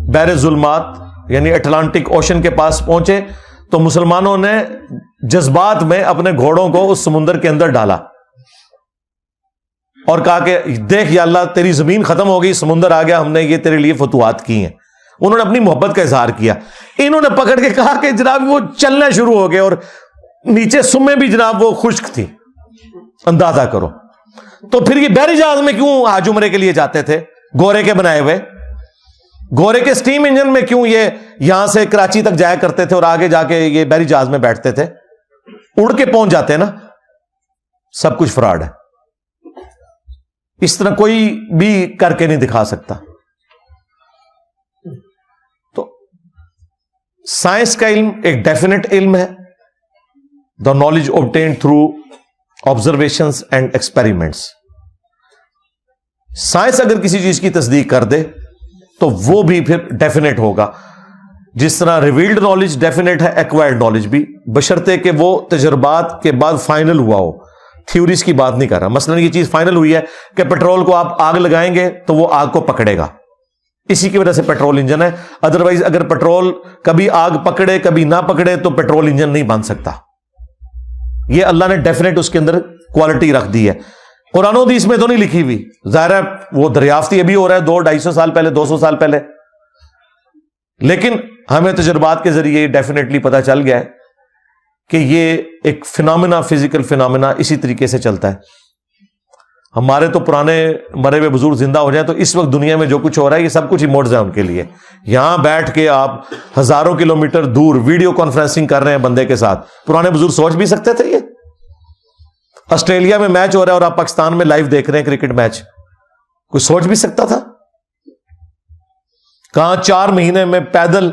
بحر ظلمات یعنی اٹلانٹک اوشن کے پاس پہنچے تو مسلمانوں نے جذبات میں اپنے گھوڑوں کو اس سمندر کے اندر ڈالا اور کہا کہ دیکھ یا اللہ تیری زمین ختم ہو گئی، سمندر آ گیا، ہم نے یہ تیرے لیے فتوحات کی ہیں۔ انہوں نے اپنی محبت کا اظہار کیا، انہوں نے پکڑ کے کہا کہ جناب وہ چلنا شروع ہو گئے اور نیچے سمیں بھی جناب وہ خشک تھی، اندازہ کرو۔ تو پھر یہ بحری جہاز میں کیوں حج عمرے کے لیے جاتے تھے گورے کے بنائے ہوئے؟ گورے کے سٹیم انجن میں کیوں یہ یہاں سے کراچی تک جایا کرتے تھے اور آگے جا کے یہ بحری جہاز میں بیٹھتے تھے؟ اڑ کے پہنچ جاتے ہیں نا۔ سب کچھ فراڈ ہے، اس طرح کوئی بھی کر کے نہیں دکھا سکتا۔ تو سائنس کا علم ایک ڈیفینیٹ علم ہے، the knowledge obtained through observations and experiments. Science اگر کسی چیز کی تصدیق کر دے تو وہ بھی پھر ڈیفینیٹ ہوگا، جس طرح ریویلڈ نالج ڈیفینیٹ ہے، ایکوائرڈ نالج بھی، بشرطے کہ وہ تجربات کے بعد فائنل ہوا ہو۔ تھیوریز کی بات نہیں کر رہا، مثلا یہ چیز فائنل ہوئی ہے کہ پیٹرول کو آپ آگ لگائیں گے تو وہ آگ کو پکڑے گا، اسی کی وجہ سے پیٹرول انجن ہے۔ ادروائز اگر پیٹرول کبھی آگ پکڑے کبھی نہ پکڑے تو پیٹرول انجن نہیں بن سکتا۔ یہ اللہ نے ڈیفینیٹ اس کے اندر کوالٹی رکھ دی ہے۔ قرآن و حدیث میں تو نہیں لکھی ہوئی، ظاہر ہے وہ دریافتی ابھی ہو رہا ہے 200-250 سال پہلے، 200 سال پہلے، لیکن ہمیں تجربات کے ذریعے ڈیفینیٹلی پتہ چل گیا ہے کہ یہ ایک فینامنا، فزیکل فینامنا اسی طریقے سے چلتا ہے۔ ہمارے تو پرانے مرے ہوئے بزرگ زندہ ہو جائیں تو اس وقت دنیا میں جو کچھ ہو رہا ہے یہ سب کچھ ہی معجزہ ہے ان کے لیے۔ یہاں بیٹھ کے آپ ہزاروں کلومیٹر دور ویڈیو کانفرنسنگ کر رہے ہیں بندے کے ساتھ، پرانے بزرگ سوچ بھی سکتے تھے؟ یہ آسٹریلیا میں میچ ہو رہا ہے اور آپ پاکستان میں لائیو دیکھ رہے ہیں کرکٹ میچ، کوئی سوچ بھی سکتا تھا؟ کہاں 4 مہینے میں پیدل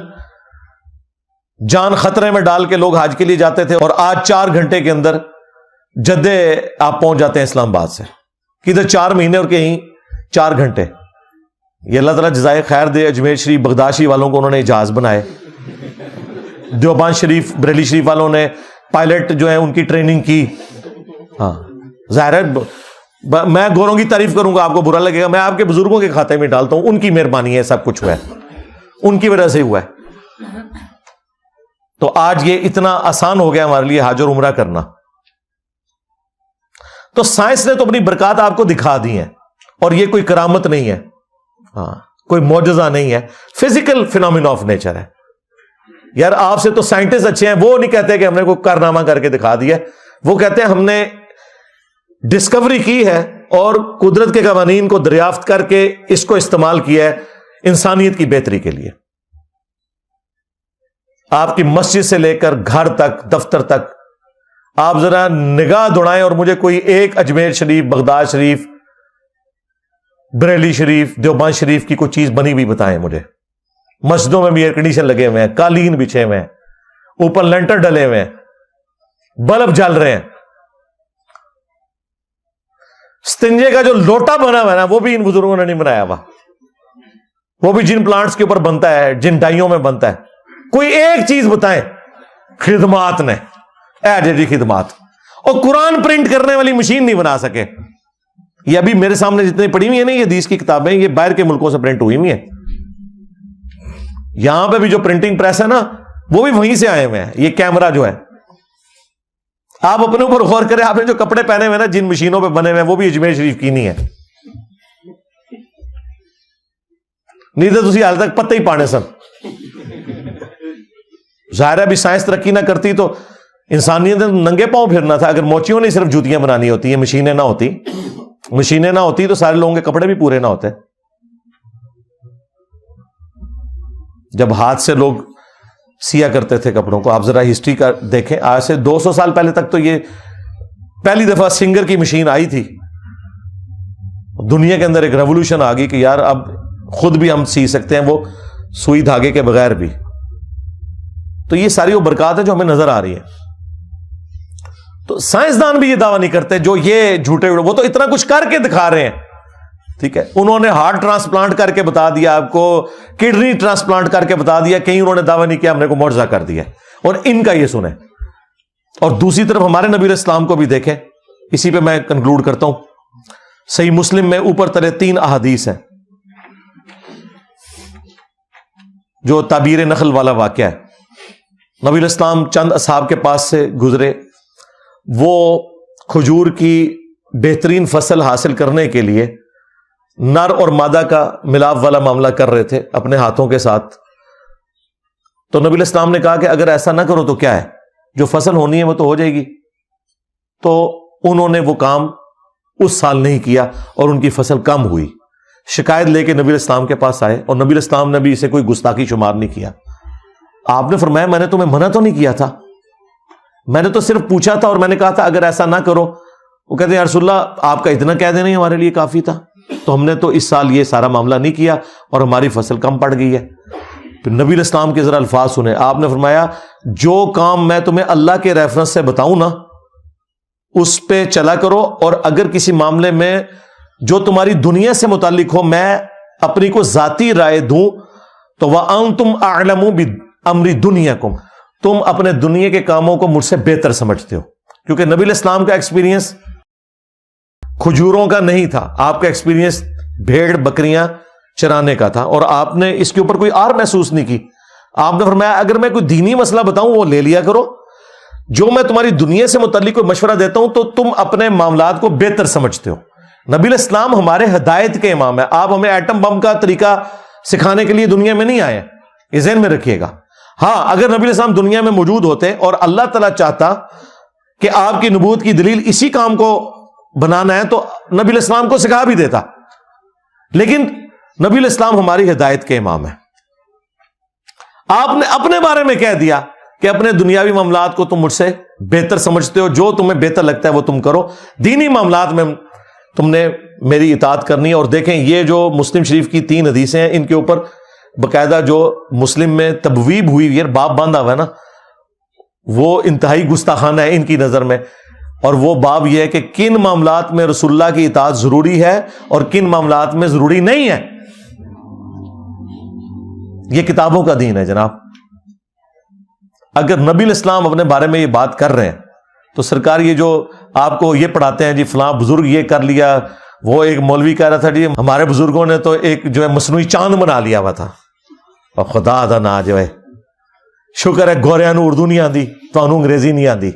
جان خطرے میں ڈال کے لوگ حج کے لیے جاتے تھے، اور آج 4 گھنٹے کے اندر جدے آپ پہنچ جاتے ہیں اسلام آباد سے۔ کدھر 4 مہینے اور کہیں 4 گھنٹے۔ یہ اللہ تعالیٰ جزائے خیر دے، اجمیر شریف بغداشی والوں کو انہوں نے جہاز بنائے، دیوبند شریف بریلی شریف والوں نے پائلٹ جو ہیں ان کی ٹریننگ کی۔ ہاں ظاہر ہے میں گوروں کی تعریف کروں گا آپ کو برا لگے گا، میں آپ کے بزرگوں کے کھاتے میں ڈالتا ہوں، ان کی مہربانی ہے سب کچھ ہوا ہے، ان کی وجہ سے ہوا ہے۔ تو آج یہ اتنا آسان ہو گیا ہمارے لیے حج اور عمرہ کرنا۔ تو سائنس نے تو اپنی برکات آپ کو دکھا دی ہیں، اور یہ کوئی کرامت نہیں ہے، ہاں کوئی معجزہ نہیں ہے، فزیکل فینومینا آف نیچر ہے۔ یار آپ سے تو سائنٹسٹ اچھے ہیں، وہ نہیں کہتے کہ ہم نے کوئی کارنامہ کر کے دکھا دیا، وہ کہتے ہیں ہم نے ڈسکوری کی ہے اور قدرت کے قوانین کو دریافت کر کے اس کو استعمال کیا ہے انسانیت کی بہتری کے لیے۔ آپ کی مسجد سے لے کر گھر تک، دفتر تک، آپ ذرا نگاہ دوڑائیں اور مجھے کوئی ایک اجمیر شریف، بغداد شریف، بریلی شریف، دیوبند شریف کی کوئی چیز بنی ہوئی بتائیں مجھے۔ مسجدوں میں بھی ایئر کنڈیشن لگے ہوئے ہیں، قالین بچھے ہوئے ہیں، اوپر لینٹر ڈلے ہوئے ہیں، بلب جل رہے ہیں۔ استنجے کا جو لوٹا بنا ہوا ہے نا وہ بھی ان بزرگوں نے نہیں بنایا ہوا، وہ بھی جن پلانٹس کے اوپر بنتا ہے، جن ڈائیوں میں بنتا ہے۔ کوئی ایک چیز بتائیں خدمات نے، جی خدمات، اور قرآن پرنٹ کرنے والی مشین نہیں بنا سکے۔ یہ ابھی میرے سامنے جتنی پڑھی ہوئی ہیں نا یہ حدیث کی کتابیں، یہ باہر کے ملکوں سے پرنٹ ہوئی ہوئی ہیں۔ یہاں پہ بھی جو پرنٹنگ پریس ہے نا وہ بھی وہیں سے آئے ہوئے ہیں۔ یہ کیمرہ جو ہے، آپ اپنے اوپر غور کریں، آپ نے جو کپڑے پہنے ہوئے نا جن مشینوں پہ بنے ہوئے وہ بھی اجمیر شریف کی نہیں ہے، نہیں تو تسی حال تک پتہ ہی پانے سن۔ ظاہر ہے ابھی سائنس ترقی نہ کرتی تو انسانیت نے ننگے پاؤں پھرنا تھا. اگر موچیوں نے صرف جوتیاں بنانی ہوتی, یہ مشینیں نہ ہوتی تو سارے لوگوں کے کپڑے بھی پورے نہ ہوتے. جب ہاتھ سے لوگ سیا کرتے تھے کپڑوں کو, آپ ذرا ہسٹری کا دیکھیں, آج سے 200 سال پہلے تک تو یہ پہلی دفعہ سنگر کی مشین آئی تھی. دنیا کے اندر ایک ریولوشن آ گئی کہ یار اب خود بھی ہم سی سکتے ہیں, وہ سوئی دھاگے کے بغیر بھی. تو یہ ساری وہ برکات ہے جو ہمیں نظر آ رہی ہے. تو سائنسدان بھی یہ دعویٰ نہیں کرتے جو یہ جھوٹے, وہ تو اتنا کچھ کر کے دکھا رہے ہیں. ٹھیک ہے, انہوں نے ہارٹ ٹرانسپلانٹ کر کے بتا دیا آپ کو, کڈنی ٹرانسپلانٹ کر کے بتا دیا, کہیں انہوں نے دعویٰ نہیں کیا ہم نے کو معجزہ کر دیا. اور ان کا یہ سنیں. اور دوسری طرف ہمارے نبی علیہ السلام کو بھی دیکھیں. اسی پہ میں کنکلوڈ کرتا ہوں. صحیح مسلم میں اوپر تلے 3 احادیث ہیں جو تعبیر نخل والا واقعہ ہے. نبی علیہ السلام چند اصحاب کے پاس سے گزرے, وہ کھجور کی بہترین فصل حاصل کرنے کے لیے نر اور مادہ کا ملاپ والا معاملہ کر رہے تھے اپنے ہاتھوں کے ساتھ. تو نبی علیہ السلام نے کہا کہ اگر ایسا نہ کرو تو کیا ہے, جو فصل ہونی ہے وہ تو ہو جائے گی. تو انہوں نے وہ کام اس سال نہیں کیا اور ان کی فصل کم ہوئی. شکایت لے کے نبی علیہ السلام کے پاس آئے اور نبی علیہ السلام نے بھی اسے کوئی گستاخی شمار نہیں کیا. آپ نے فرمایا میں نے تمہیں منع تو نہیں کیا تھا, میں نے تو صرف پوچھا تھا اور میں نے کہا تھا اگر ایسا نہ کرو. وہ کہتے ہیں یا رسول اللہ آپ کا اتنا کہہ دینا ہی ہمارے لیے کافی تھا, تو ہم نے تو اس سال یہ سارا معاملہ نہیں کیا اور ہماری فصل کم پڑ گئی ہے. پھر نبی علیہ السلام کے ذرا الفاظ سنے. آپ نے فرمایا جو کام میں تمہیں اللہ کے ریفرنس سے بتاؤں نا اس پہ چلا کرو, اور اگر کسی معاملے میں جو تمہاری دنیا سے متعلق ہو میں اپنی کو ذاتی رائے دوں تو وَأَنْتُمْ أَعْلَمُ بِأَمْرِ دُنْيَاكُمْ, تم اپنے دنیا کے کاموں کو مجھ سے بہتر سمجھتے ہو. کیونکہ نبی علیہ السلام کا ایکسپیرینس کھجوروں کا نہیں تھا, آپ کا ایکسپیرینس بھیڑ بکریاں چرانے کا تھا, اور آپ نے اس کے اوپر کوئی اور محسوس نہیں کی. آپ نے فرمایا اگر میں کوئی دینی مسئلہ بتاؤں وہ لے لیا کرو, جو میں تمہاری دنیا سے متعلق کوئی مشورہ دیتا ہوں تو تم اپنے معاملات کو بہتر سمجھتے ہو. نبی علیہ السلام ہمارے ہدایت کے امام ہیں. آپ ہمیں ایٹم بم کا طریقہ سکھانے کے لیے دنیا میں نہیں آئے, یہ ذہن میں رکھیے گا. ہاں اگر نبی علیہ السلام دنیا میں موجود ہوتے اور اللہ تعالیٰ چاہتا کہ آپ کی نبوت کی دلیل اسی کام کو بنانا ہے تو نبی علیہ السلام کو سکھا بھی دیتا, لیکن نبی علیہ السلام ہماری ہدایت کے امام ہیں. آپ نے اپنے بارے میں کہہ دیا کہ اپنے دنیاوی معاملات کو تم مجھ سے بہتر سمجھتے ہو, جو تمہیں بہتر لگتا ہے وہ تم کرو, دینی معاملات میں تم نے میری اطاعت کرنی ہے. اور دیکھیں یہ جو مسلم شریف کی 3 حدیثیں ہیں ان کے اوپر باقاعدہ جو مسلم میں تبویب ہوئی ہے, باب باندھا ہوا ہے نا, وہ انتہائی گستاخانہ ہے ان کی نظر میں. اور وہ باب یہ ہے کہ کن معاملات میں رسول اللہ کی اطاعت ضروری ہے اور کن معاملات میں ضروری نہیں ہے. یہ کتابوں کا دین ہے جناب. اگر نبی علیہ السلام اپنے بارے میں یہ بات کر رہے ہیں تو سرکار یہ جو آپ کو یہ پڑھاتے ہیں جی فلاں بزرگ یہ کر لیا, وہ ایک مولوی کہہ رہا تھا جی ہمارے بزرگوں نے تو ایک جو ہے مصنوعی چاند بنا لیا ہوا تھا, اور خدا دا نا جو ہے شکر ہے گوریاں نو اردو نہیں آندی تو انگریزی نہیں آندی.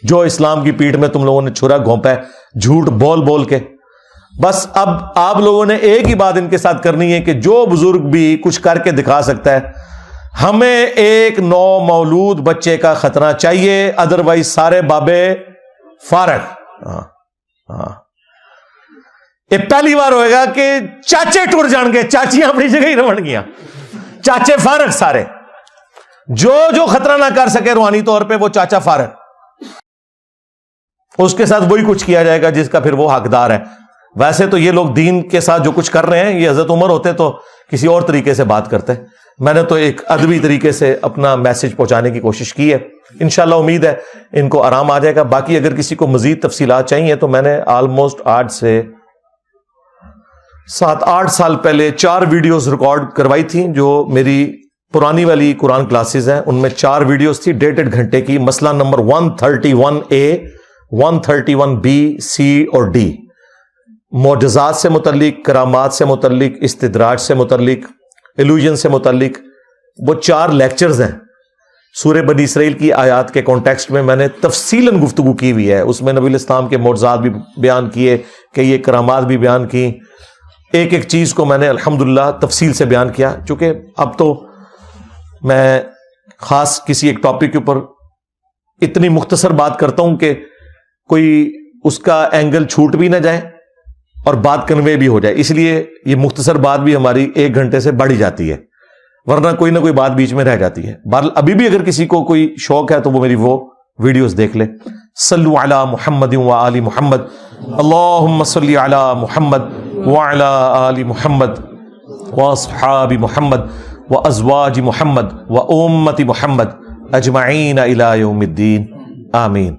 جو اسلام کی پیٹھ میں تم لوگوں نے چھرا گھونپا ہے جھوٹ بول بول کے. بس اب آپ لوگوں نے ایک ہی بات ان کے ساتھ کرنی ہے کہ جو بزرگ بھی کچھ کر کے دکھا سکتا ہے, ہمیں ایک نو مولود بچے کا خطرہ چاہیے, ادروائز سارے بابے فارغ. یہ پہلی بار ہوئے گا کہ چاچے ٹر جان گے, چاچیاں اپنی جگہ ہی رہن گیا, چاچے فارغ سارے. جو خطرہ نہ کر سکے روحانی طور پہ وہ چاچا فارغ, اس کے ساتھ وہی کچھ کیا جائے گا جس کا پھر وہ حقدار ہے. ویسے تو یہ لوگ دین کے ساتھ جو کچھ کر رہے ہیں, یہ حضرت عمر ہوتے تو کسی اور طریقے سے بات کرتے. میں نے تو ایک ادبی طریقے سے اپنا میسج پہنچانے کی کوشش کی ہے. انشاءاللہ امید ہے ان کو آرام آ جائے گا. باقی اگر کسی کو مزید تفصیلات چاہیے تو میں نے آلموسٹ آج سے 7-8 سال پہلے 4 ویڈیوز ریکارڈ کروائی تھیں جو میری پرانی والی قرآن کلاسز ہیں. ان میں 4 ویڈیوز تھی 1.5 گھنٹے کی. مسئلہ نمبر 131A, 131B, C اور D, معجزات سے متعلق, کرامات سے متعلق, استدراج سے متعلق, ایلوژن سے متعلق. وہ 4 لیکچرز ہیں. سورہ بنی اسرائیل کی آیات کے کانٹیکسٹ میں نے تفصیلاً گفتگو کی ہوئی ہے. اس میں نبی علیہ السلام کے معجزات بھی بیان کیے کہ یہ کرامات بھی بیان کی. ایک ایک چیز کو میں نے الحمدللہ تفصیل سے بیان کیا. چونکہ اب تو میں خاص کسی ایک ٹاپک کے اوپر اتنی مختصر بات کرتا ہوں کہ کوئی اس کا اینگل چھوٹ بھی نہ جائے اور بات کنوے بھی ہو جائے، اس لیے یہ مختصر بات بھی ہماری 1 گھنٹے سے بڑھ ہی جاتی ہے، ورنہ کوئی نہ کوئی بات بیچ میں رہ جاتی ہے۔ بہرحال ابھی بھی اگر کسی کو کوئی شوق ہے تو وہ میری وہ ویڈیوز دیکھ لے۔ صلو علی محمد و آل محمد، اللہم صلی علی محمد وعلی آل محمد واصحاب محمد وازواج محمد وامت محمد اجمعین الی یوم الدین، آمین۔